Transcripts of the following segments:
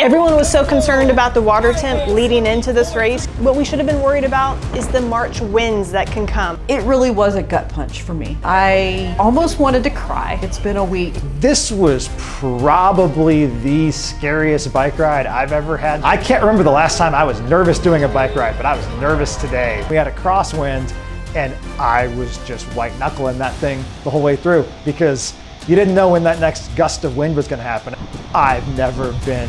Everyone was so concerned about the water temp leading into this race. What we should have been worried about is the March winds that can come. It really was a gut punch for me. I almost wanted to cry. It's been a week. This was probably the scariest bike ride I've ever had. I can't remember the last time I was nervous doing a bike ride, but I was nervous today. We had a crosswind and I was just white-knuckling that thing the whole way through because you didn't know when that next gust of wind was gonna happen. I've never been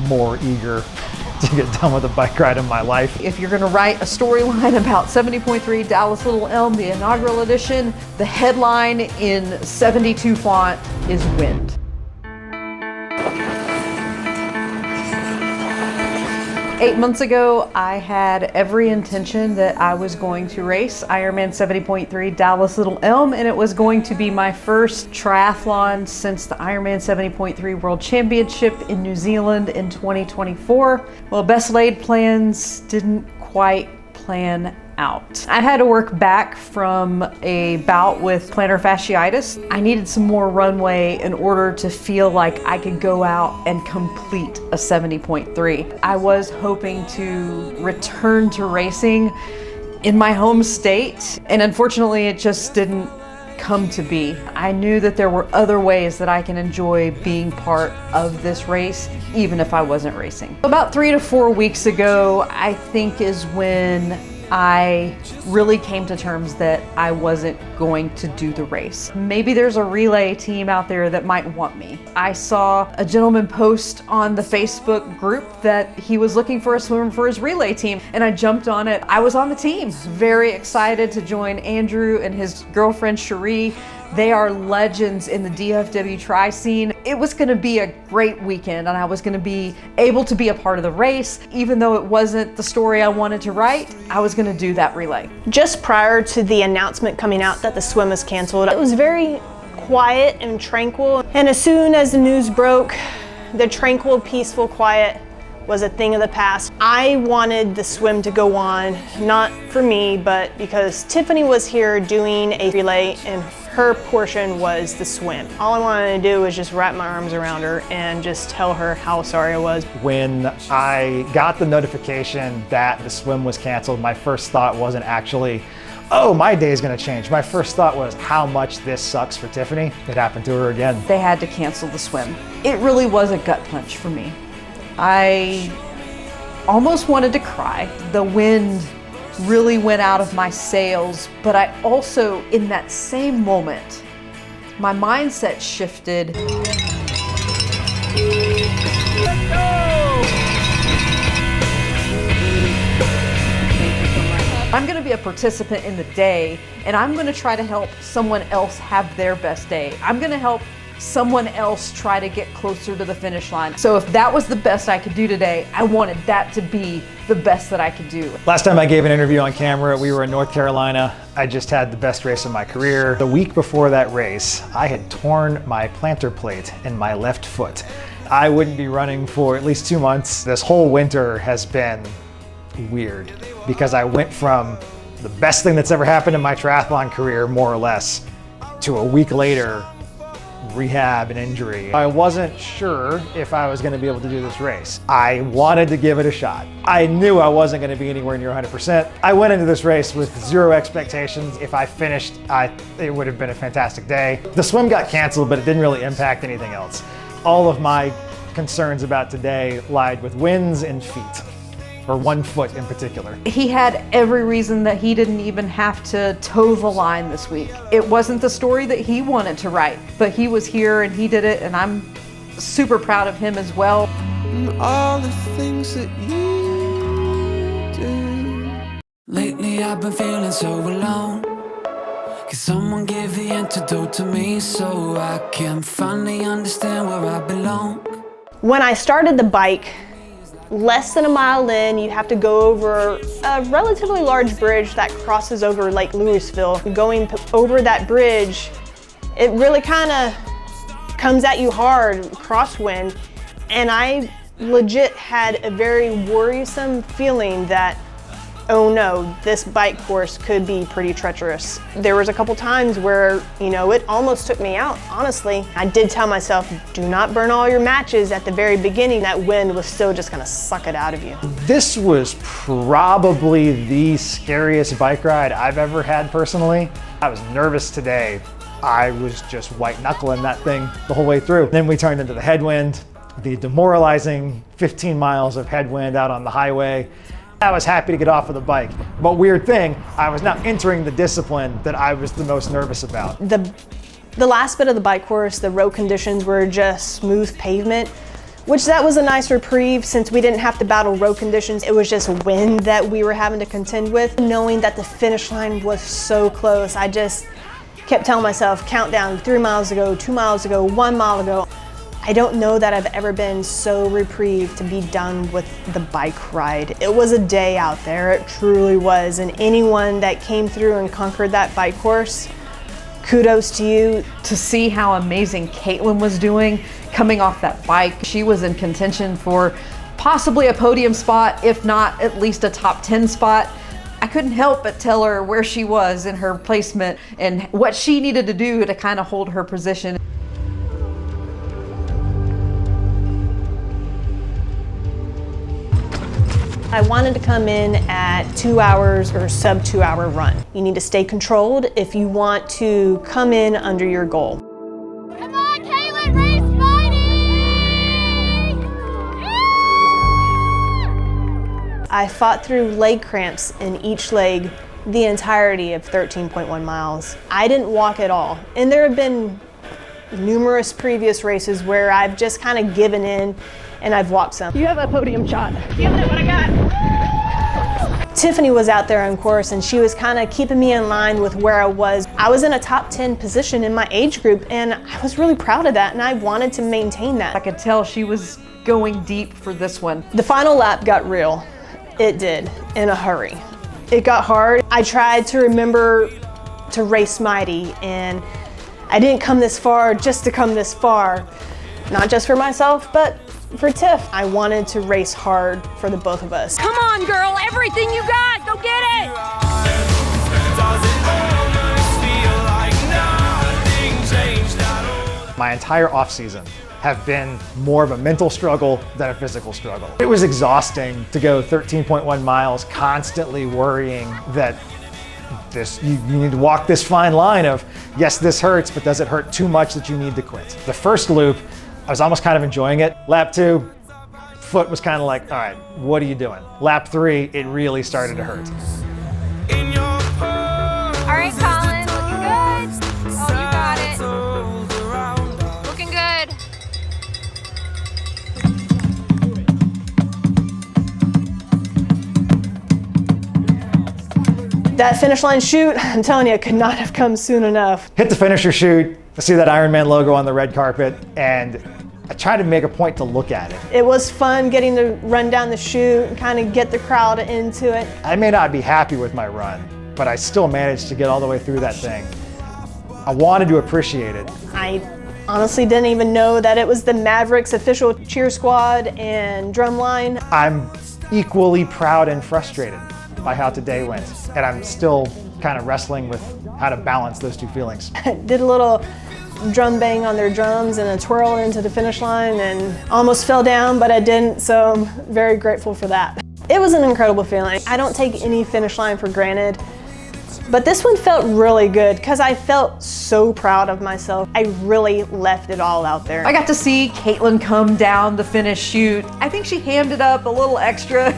more eager to get done with a bike ride in my life. If you're gonna write a storyline about 70.3 Dallas-Little Elm, the inaugural edition, the headline in 72 font is wind. 8 months ago, I had every intention that I was going to race Ironman 70.3 Dallas-Little Elm, and it was going to be my first triathlon since the Ironman 70.3 World Championship in New Zealand in 2024. Well, best laid plans didn't quite plan out. I had to work back from a bout with plantar fasciitis. I needed some more runway in order to feel like I could go out and complete a 70.3. I was hoping to return to racing in my home state, and unfortunately it just didn't come to be. I knew that there were other ways that I can enjoy being part of this race, even if I wasn't racing. About 3 to 4 weeks ago, I think is when I really came to terms that I wasn't going to do the race. Maybe there's a relay team out there that might want me. I saw a gentleman post on the Facebook group that he was looking for a swimmer for his relay team, and I jumped on it. I was on the team, very excited to join Andrew and his girlfriend Cherie. They are legends in the DFW tri scene. It was gonna be a great weekend and I was gonna be able to be a part of the race. Even though it wasn't the story I wanted to write, I was gonna do that relay. Just prior to the announcement coming out that the swim was canceled, it was very quiet and tranquil. And as soon as the news broke, the tranquil, peaceful quiet was a thing of the past. I wanted the swim to go on, not for me, but because Tiffany was here doing a relay and her portion was the swim. All I wanted to do was just wrap my arms around her and just tell her how sorry I was. When I got the notification that the swim was canceled, my first thought wasn't actually, oh, my day's gonna change. My first thought was how much this sucks for Tiffany. It happened to her again. They had to cancel the swim. It really was a gut punch for me. I almost wanted to cry. The wind really went out of my sails, but I also, in that same moment, my mindset shifted. I'm gonna be a participant in the day, and I'm gonna try to help someone else have their best day. I'm gonna help someone else try to get closer to the finish line. So if that was the best I could do today, I wanted that to be the best that I could do. Last time I gave an interview on camera, we were in North Carolina. I just had the best race of my career. The week before that race, I had torn my plantar plate in my left foot. I wouldn't be running for at least 2 months. This whole winter has been weird because I went from the best thing that's ever happened in my triathlon career, more or less, to a week later, rehab and injury. I wasn't sure if I was gonna be able to do this race. I wanted to give it a shot. I knew I wasn't gonna be anywhere near 100%. I went into this race with zero expectations. If I finished, it would have been a fantastic day. The swim got canceled, but it didn't really impact anything else. All of my concerns about today lied with winds and feet, or one foot in particular. He had every reason that he didn't even have to toe the line this week. It wasn't the story that he wanted to write, but he was here and he did it, and I'm super proud of him as well. All the things that you do. Lately I've been feeling so alone. Can someone give the antidote to me so I can finally understand where I belong? When I started the bike, less than a mile in, you have to go over a relatively large bridge that crosses over Lake Louisville. Going over that bridge, it really kind of comes at you hard, crosswind, and I legit had a very worrisome feeling that oh no, this bike course could be pretty treacherous. There was a couple times where, you know, it almost took me out, honestly. I did tell myself, do not burn all your matches at the very beginning. That wind was still just gonna suck it out of you. This was probably the scariest bike ride I've ever had personally. I was nervous today. I was just white-knuckling that thing the whole way through. Then we turned into the headwind, the demoralizing 15 miles of headwind out on the highway. I was happy to get off of the bike, but weird thing, I was now entering the discipline that I was the most nervous about. The last bit of the bike course, the road conditions were just smooth pavement, which that was a nice reprieve since we didn't have to battle road conditions. It was just wind that we were having to contend with. Knowing that the finish line was so close, I just kept telling myself, countdown, 3 miles ago, 2 miles ago, 1 mile ago. I don't know that I've ever been so reprieved to be done with the bike ride. It was a day out there, it truly was. And anyone that came through and conquered that bike course, kudos to you. To see how amazing Caitlin was doing coming off that bike. She was in contention for possibly a podium spot, if not at least a top 10 spot. I couldn't help but tell her where she was in her placement and what she needed to do to kind of hold her position. I wanted to come in at 2 hours or sub 2 hour run. You need to stay controlled if you want to come in under your goal. Come on, Caitlin, race fighting! Yeah! I fought through leg cramps in each leg the entirety of 13.1 miles. I didn't walk at all. And there have been numerous previous races where I've just kind of given in and I've walked some. You have a podium shot. Giving it what I got. Tiffany was out there on course and she was kind of keeping me in line with where I was. I was in a top 10 position in my age group and I was really proud of that and I wanted to maintain that. I could tell she was going deep for this one. The final lap got real. It did, in a hurry. It got hard. I tried to remember to race mighty and I didn't come this far just to come this far. Not just for myself, but for Tiff. I wanted to race hard for the both of us. Come on, girl, everything you got, go get it! My entire off season have been more of a mental struggle than a physical struggle. It was exhausting to go 13.1 miles constantly worrying that you need to walk this fine line of, yes, this hurts, but does it hurt too much that you need to quit? The first loop, I was almost kind of enjoying it. Lap 2, foot was kind of like, all right, what are you doing? Lap 3, it really started to hurt. All right, Colin, looking good. Oh, you got it. Looking good. That finish line shoot, I'm telling you, it could not have come soon enough. Hit the finisher chute, I see that Ironman logo on the red carpet, and I try to make a point to look at it. It was fun getting to run down the chute and kind of get the crowd into it. I may not be happy with my run, but I still managed to get all the way through that thing. I wanted to appreciate it. I honestly didn't even know that it was the Mavericks official cheer squad and drum line. I'm equally proud and frustrated by how today went, and I'm still kind of wrestling with how to balance those two feelings. Did a little drum bang on their drums and a twirl into the finish line and almost fell down, but I didn't, so I'm very grateful for that. It was an incredible feeling. I don't take any finish line for granted, but this one felt really good because I felt so proud of myself. I really left it all out there. I got to see Caitlin come down the finish chute. I think she hammed it up a little extra.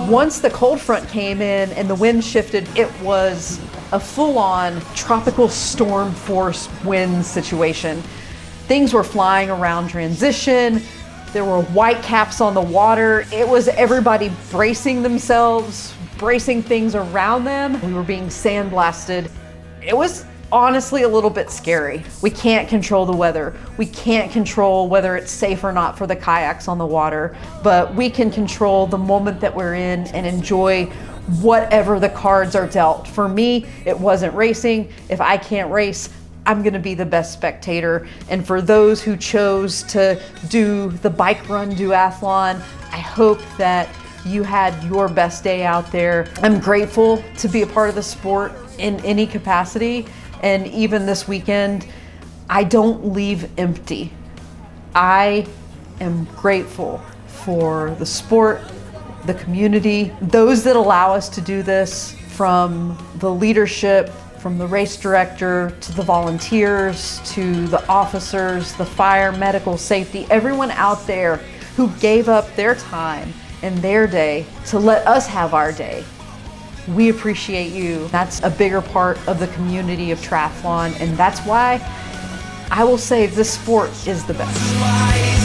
Once the cold front came in and the wind shifted, it was a full-on tropical storm force wind situation. Things were flying around transition. There were white caps on the water. It was everybody bracing themselves, bracing things around them. We were being sandblasted. It was honestly a little bit scary. We can't control the weather. We can't control whether it's safe or not for the kayaks on the water, but we can control the moment that we're in and enjoy whatever the cards are dealt. For me, it wasn't racing. If I can't race, I'm gonna be the best spectator. And for those who chose to do the bike run duathlon, I hope that you had your best day out there. I'm grateful to be a part of the sport in any capacity. And even this weekend, I don't leave empty. I am grateful for the sport, the community, those that allow us to do this, from the leadership, from the race director, to the volunteers, to the officers, the fire, medical, safety, everyone out there who gave up their time and their day to let us have our day. We appreciate you. That's a bigger part of the community of triathlon, and that's why I will say this sport is the best.